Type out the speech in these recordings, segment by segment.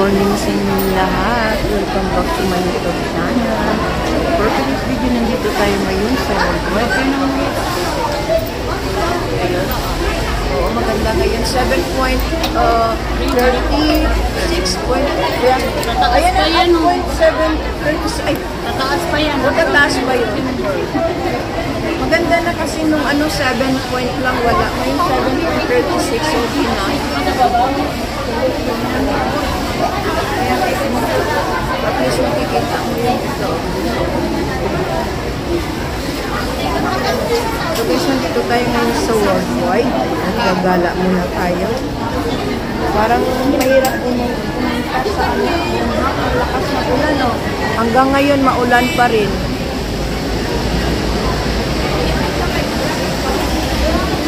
morning sa inyong lahat. Welcome back to my YouTube channel. For today's video, nandito tayo ngayon sa worldwide. Oo, maganda ngayon. 7.36. Ayan na, 8.736. Ay, tataas pa yan. Tataas pa yun. Maganda na kasi nung 7 point lang wala. Ngayon 7.36. Okay na. At least makikita mo yun ito. So guys, nandito tayo ngayon sa worldwide. Nagagala muna tayo. Parang mahirap pumunta sa lakas na ulan, no? Hanggang ngayon maulan pa rin.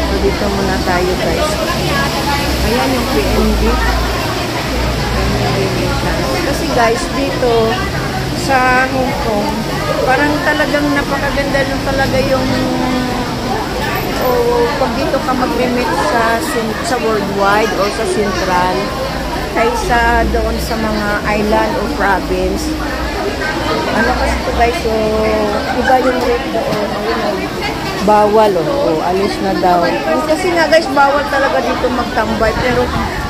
So dito muna tayo guys. Ayan yung PNB. Kasi guys, dito sa Hong Kong, parang talagang napakaganda nung talaga yung pag dito ka mag-remit sa worldwide o sa central kaysa doon sa mga island o province. Ano kasi ito guys, so iba yung rate doon. Bawal alis na daw. Kasi nga guys, bawal talaga dito magtambay. Pero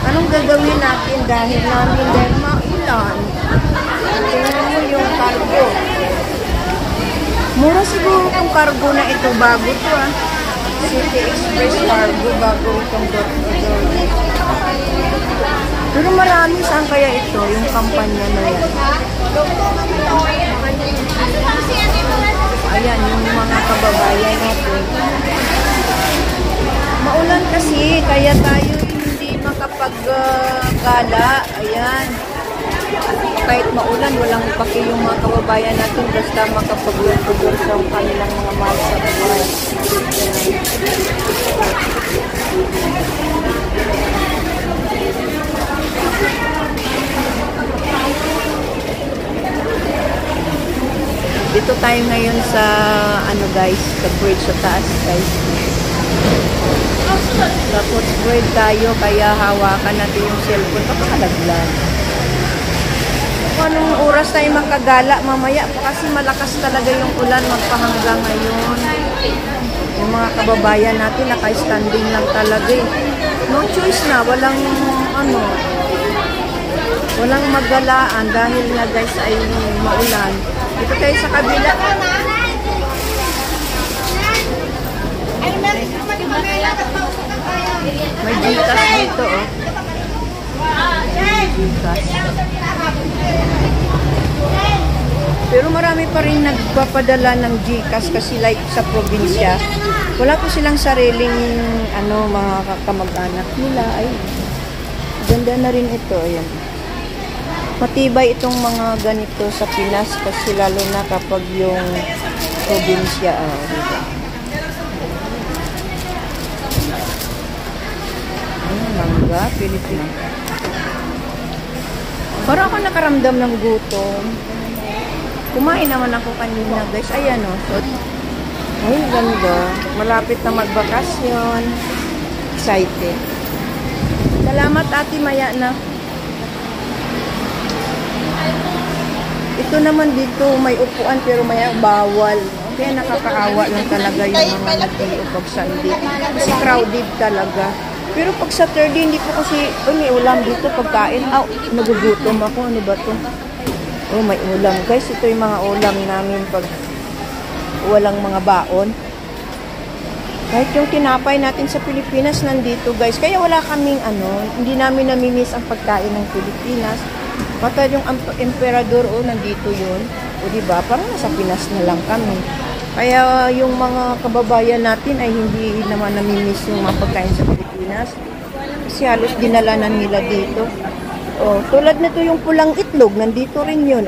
anong gagawin natin dahil maulan? Tingnan mo yung cargo. Mura siguro itong cargo na ito. Bago ito City Express Cargo. Bago itong door. Pero marami. Saan kaya ito? Yung kampanya na yan. Ayan, yung mga kababayan natin. Maulan kasi, kaya tayo hindi makapaggala. Ayan. Kahit maulan, walang paki yung mga kababayan natin. Basta makapag-tugon sa kanilang mga mahal sa buhay. Dito tayo ngayon sa guys, sa bridge sa taas guys. Tapos bridge tayo, kaya hawakan natin yung cellphone pakalaglag. Anong oras tayo makagala mamaya kasi malakas talaga yung ulan magpahanggang ngayon. Yung mga kababayan natin naka-standing lang talaga No choice na, walang walang magalaan dahil nga guys ay maulan. Dito tayo sa kabila. May Gcash dito Gcash. Pero marami pa rin nagpapadala ng Gcash kasi like sa probinsya, wala po silang sariling mga kamag-anak nila. Ay, ganda na rin ito. Ayan. Matibay itong mga ganito sa Pinas kasi lalo na kapag yung probinsya. Diba? Mangga, Pilipino. Parang ako nakaramdam ng gutom. Kumain naman ako kanina guys. Ayan So, ay, ganda. Malapit na magbakasyon. Excited. Salamat ate, maya na. Ito naman dito may upuan pero maya bawal. Kaya nakakaawa lang talaga yung mga nag-iiw pag Sunday. Kasi crowded talaga. Pero pag Saturday, hindi ko kasi may ulam dito pagkain. Nagugutom ako. Ano ba to? May ulam. Guys, ito yung mga ulam namin pag walang mga baon. Kahit yung tinapay natin sa Pilipinas nandito guys. Kaya wala kaming hindi namin namimiss ang pagkain ng Pilipinas. Pata yung emperador nandito yun. Diba? Parang nasa Pinas na lang kami. Kaya yung mga kababayan natin ay hindi naman namimiss yung mga pagkain sa Pilipinas. Kasi halos dinala na nila dito. Tulad nito yung pulang itlog, nandito rin yun.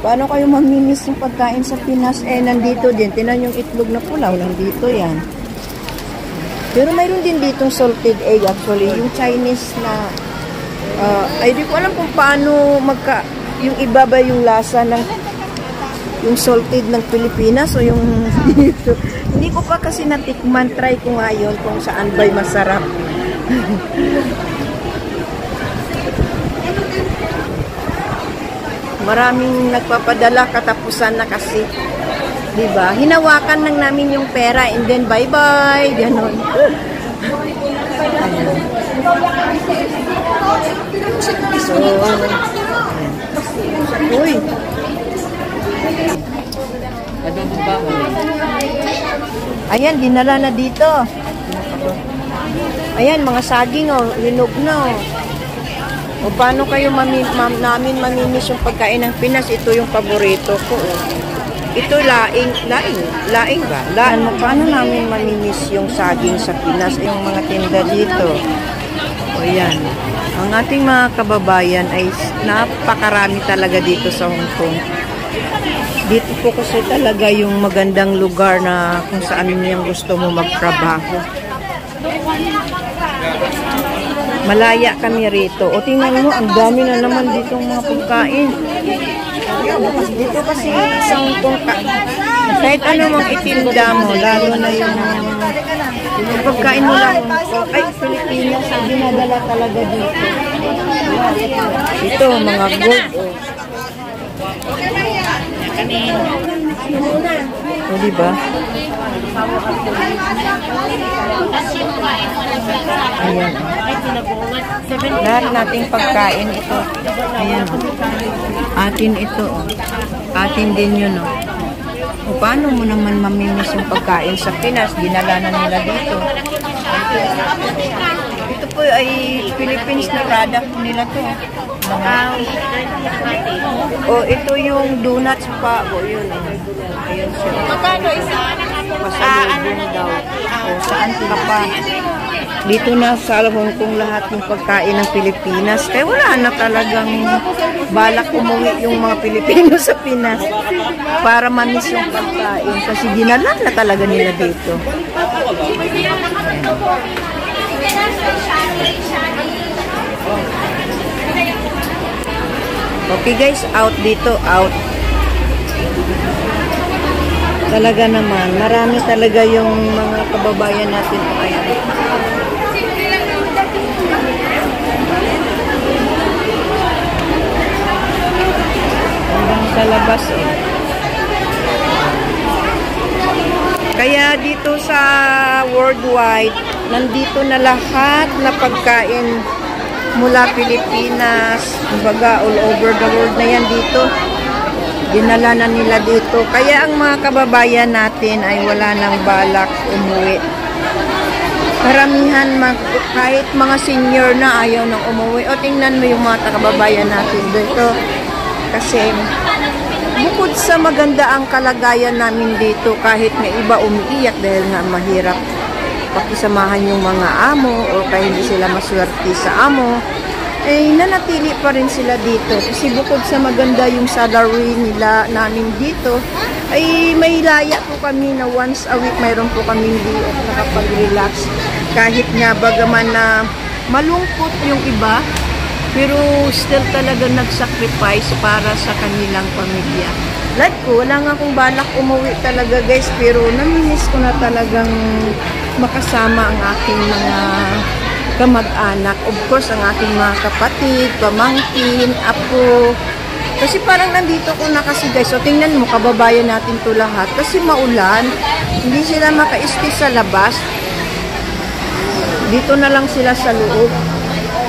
Paano kayo mamimiss yung pagkain sa Pinas? Nandito din. Tinan yung itlog na pulaw, nandito yan. Pero mayroon din ditong salted egg actually. Yung Chinese na ay di ko alam kung paano yung iba ba yung lasa ng yung salted ng Pilipinas o yung dito. Hindi ko pa kasi natikman. Try ko nga yun kung saan ba'y masarap. Maraming nagpapadala, katapusan na kasi. Diba? Hinawakan lang namin yung pera and then bye-bye. Ganon. So, uy. Ayan, dinala na dito. Ayan, mga saging, oh, linog na, oh. O paano kayo namin mamimiss yung pagkain ng Pinas? Ito yung paborito ko, oh. Ito, laing ba? Paano namin mamimiss yung saging sa Pinas? Yung mga tinda dito. O yan. Ang ating mga kababayan ay napakarami talaga dito sa Hong Kong. Dito po kasi talaga yung magandang lugar na kung saan niyang gusto mo magtrabaho. Malaya kami rito. O tingnan mo, ang dami na naman dito mga pagkain. Dito kasi sa Hong Kong, kahit ano mang itinda mo, lalo na yung pagkain mo lang, ay, Pilipinas, ang dinadala talaga dito. Ito, mga gold. O, diba? Ayan. Lahat nating pagkain ito. Ayan. Atin ito. Atin din yun. O, paano mo naman mamimiss yung pagkain sa Pinas? Dinala na nila dito. Ito po ay Philippines na product nila to. O, ito yung donuts pa. O, yun. Ayan siya. Magkano isa? Pasalubong daw. O, saan ka pa? Dito na sa Hong Kong lahat ng pagkain ng Pilipinas. Kaya wala na talagang balak umuwi yung mga Pilipino sa Pinas para mamiss yung pagkain. Kasi dinala na talaga nila dito. Okay guys, out dito, out. Talaga naman, marami talaga yung mga kababayan natin. Ayan. Hanggang sa labas eh. Kaya dito sa worldwide, nandito na lahat na pagkain mula Pilipinas, kumbaga all over the world na yan dito. Dinala na nila dito. Kaya ang mga kababayan natin ay wala nang balak umuwi. Karamihan, kahit mga senior na ayaw nang umuwi. O tingnan mo yung mga kababayan natin dito. Kasi bukod sa maganda ang kalagayan namin dito, kahit may iba umiiyak dahil nga mahirap pakisamahan yung mga amo o kaya hindi sila maswerte sa amo, eh nanatili pa rin sila dito. Kasi bukod sa maganda yung salary nila namin dito, ay may laya po kami na once a week mayroon po kami day off, nakapag-relax. Kahit nga bagaman na malungkot yung iba, pero still talaga nag-sacrifice para sa kanilang pamilya. Like ko, wala nga akong balak umuwi talaga guys, pero namimiss ko na talagang makasama ang aking mga kamag-anak. Of course, ang aking mga kapatid, pamangkin, apo. Kasi parang nandito ko na kasi guys. So, tingnan mo, kababayan natin to lahat. Kasi maulan, hindi sila maka-stay sa labas. Dito na lang sila sa loob.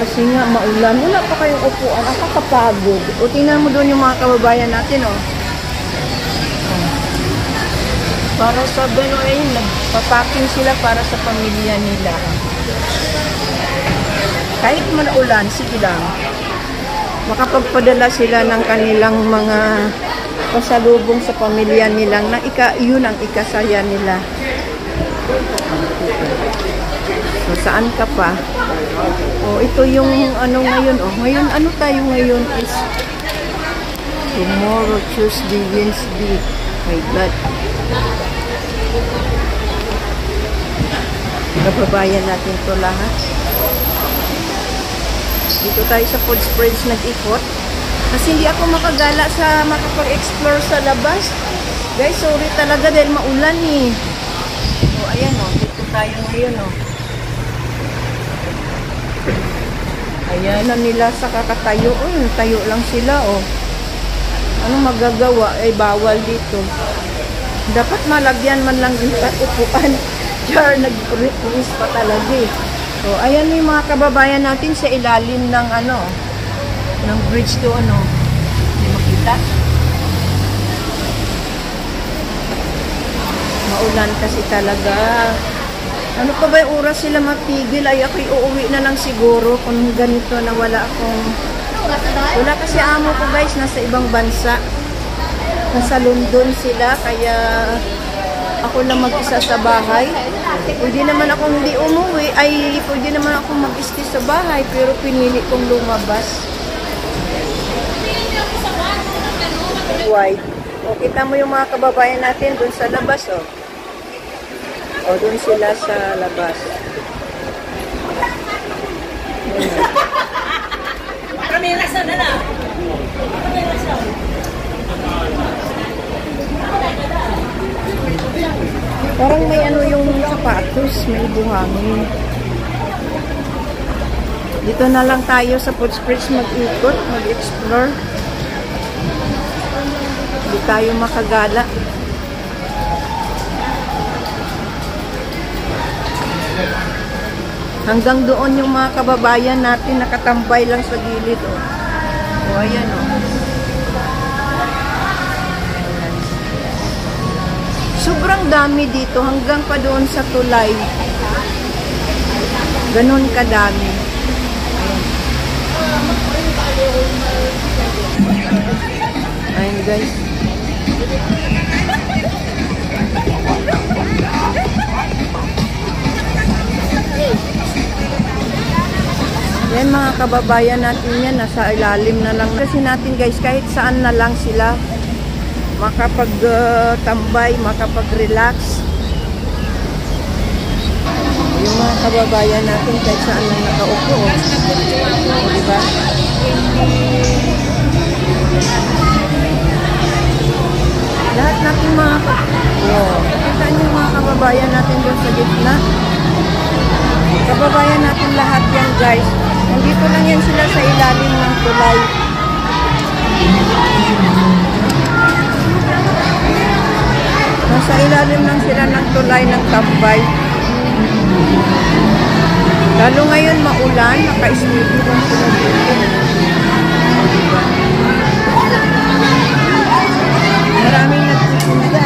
Kasi nga, maulan. Wala pa kayong upuan. Ang kakapagod. O, tingnan mo doon yung mga kababayan natin, oh. Para sa ayun, nagpapaking sila para sa pamilya nila. Kahit man-ulan, sige lang. Makapagpadala sila ng kanilang mga pasalubong sa pamilya nilang na yun ang ikasaya nila. So, saan ka pa? O, ito yung ano ngayon. O, ngayon, ano tayo ngayon is tomorrow, Tuesday, Wednesday. My God. Kababayan natin to lahat. Dito tayo sa food spreads nag-ikot. Kasi hindi ako makagala sa makapag-explore sa labas. Guys, sorry talaga dahil maulan eh. So, ayan o. Dito tayo ngayon o. Ayan na nila sa kakatayo. Tayo lang sila o. Anong magagawa? Ay bawal dito. Dapat malagyan man lang yung upuan. Char, nag-request pa talaga eh. So, ayan yung mga kababayan natin sa ilalim ng ano, ng bridge to ano. Hindi makita. Maulan kasi talaga. Ano pa ba yung oras sila mapigil? Ay, ako'y uuwi na lang siguro kung ganito na wala akong... Wala kasi amo ko guys, nasa ibang bansa. Nasa London sila, kaya ako lang mag-isa sa bahay. Pwede naman akong hindi umuwi, ay pwede naman akong mag-stay sa bahay, pero pinili kong lumabas. White. O, kita mo yung mga kababayan natin dun sa labas, oh. O, dun sila sa labas. Kamerasan na na. Kamerasan. Parang may ano yung sapatos, may buhangin. Dito na lang tayo sa Footspreads mag-ikot, mag-explore. Hindi tayo makagala. Hanggang doon yung mga kababayan natin nakatambay lang sa gilid. Oh. O, ayan o. Oh. Sobrang dami dito hanggang pa doon sa tulay. Ganon kadami. Ayan guys. Yan mga kababayan natin yan, nasa ilalim na lang. Kasi natin guys, kahit saan na lang sila makapag-tambay, makapag-relax. Yung mga kababayan natin kahit saan lang nakaupo. O, diba? Lahat natin mga nakita niyo yung mga kababayan natin doon sa gitna. Kababayan natin lahat yan guys. Nandito lang yan sila sa ilalim ng tulay. Nasa ilalim lang sila ng tulay ng tambay. Lalo ngayon maulan, naka-sneaky lang sila dito. Maraming nagtitinda.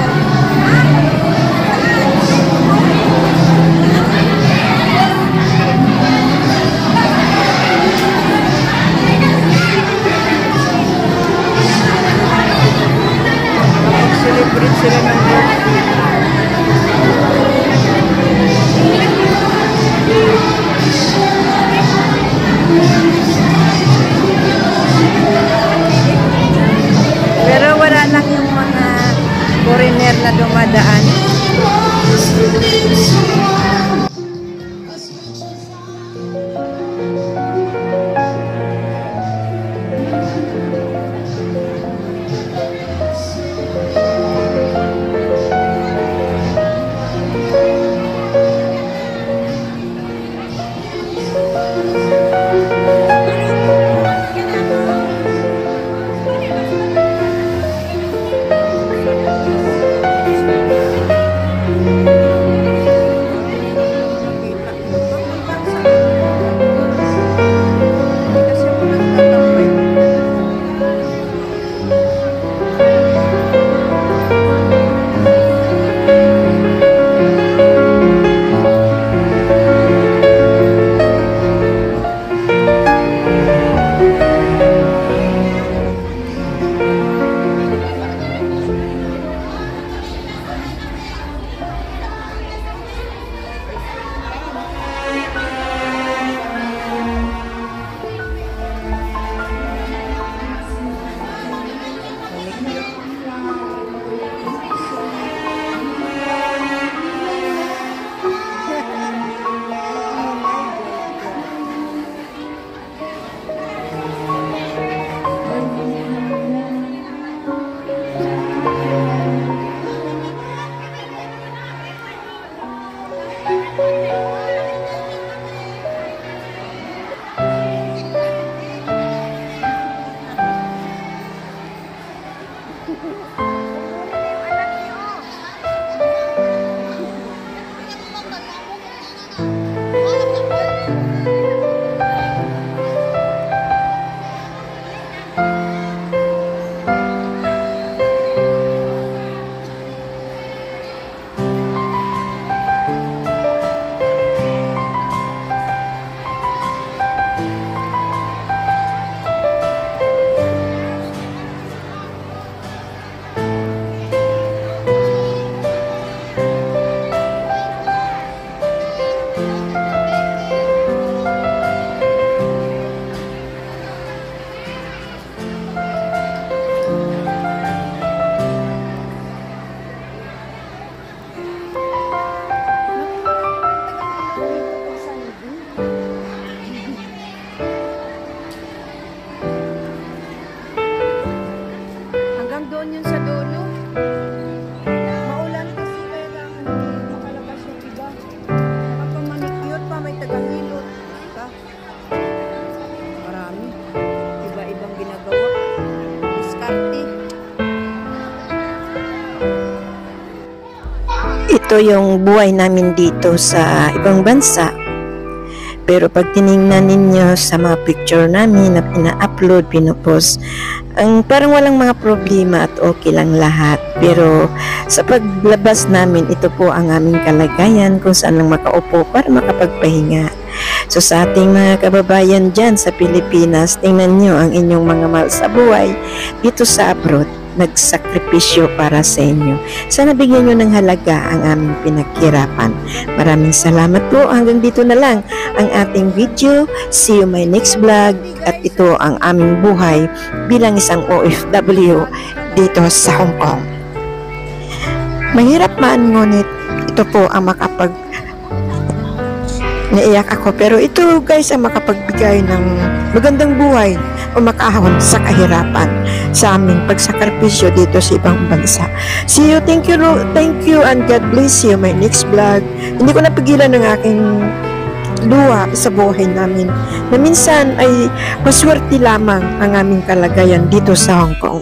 Celebrate sila ng birthday. diskarte. Ito yung buhay namin dito sa ibang bansa. Pero pag tiningnan ninyo sa mga picture namin na pina-upload, pinopost, parang walang mga problema at okay lang lahat. Pero sa paglabas namin, ito po ang aming kalagayan kung saan lang makaupo para makapagpahinga. So sa ating mga kababayan dyan sa Pilipinas, tingnan nyo ang inyong mga mahal sa buhay dito sa abroad, nagsakripisyo para sa inyo. Sana bigyan nyo ng halaga ang aming pinaghirapan. Maraming salamat po. Hanggang dito na lang ang ating video. See you my next vlog. At ito ang aming buhay bilang isang OFW dito sa Hong Kong. Mahirap man, ngunit ito po ang naiyak ako. Pero ito guys ang makapagbigay ng magandang buhay o makaahon sa kahirapan sa aming pagsakripisyo dito sa ibang bansa. See you, thank you, and God bless you. My next vlog. Hindi ko napigilan ng aking luha sa buhay namin na minsan ay maswerte lamang ang aming kalagayan dito sa Hong Kong.